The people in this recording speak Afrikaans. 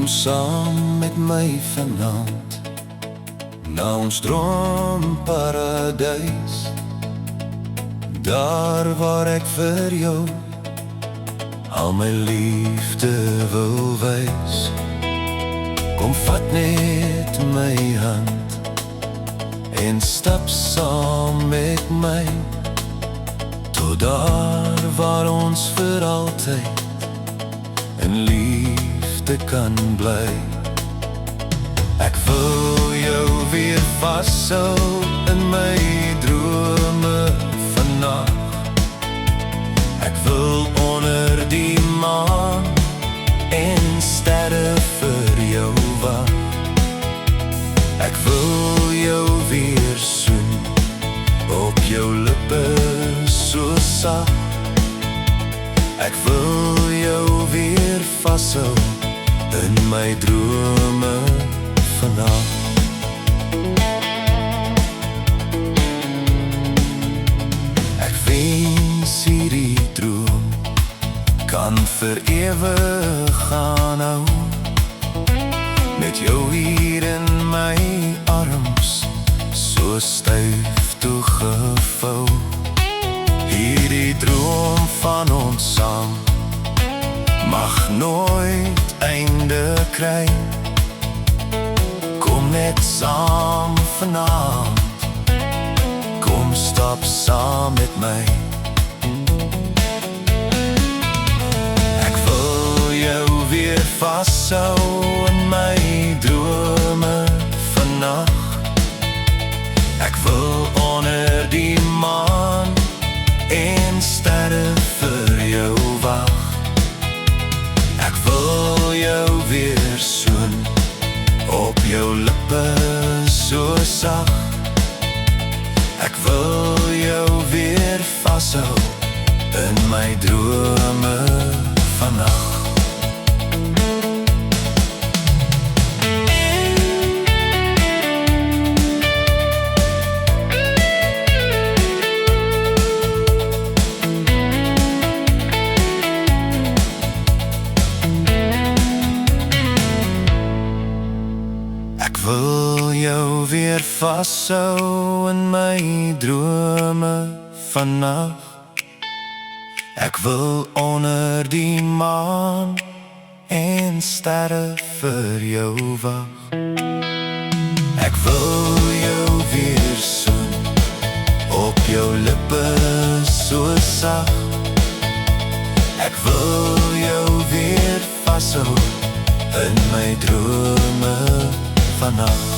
saam met my vanaand na ons droomparadijs, daar waar ek vir jou al my liefde wil wys. Kom vat net my hand en stap saam met my tot daar waar ons vir altyd in liefde kan bly. Ek wil jou weer vashou in my drome vannacht. Ek wil onder die maan en sterre vir jou wag. Ek wil jou weer soen op jou lippe so sag. Ek wil jou weer vashou in my drome vannacht. Ek wens hierdie droom kan vir ewig gaan hou, met jou hier in my arms so styf toegevou. Hierdie droom van ons saam mag nooit einde kry. Kom net saam vanaand, kom stap saam met my. Ek wil jou weer vashou in my drome vannacht. Ek wil onder die maan en sterre vir jou wag. Ek wil jou weer soen op jou lippe so sag. Ek wil jou weer vashou in my drome vannacht. Ek wil jou weer vashou in my drome vannacht. Ek wil onder die maan en sterre vir jou wag. Ek wil jou weer soen op jou lippe so sag. Ek wil jou weer vashou in my drome vannacht.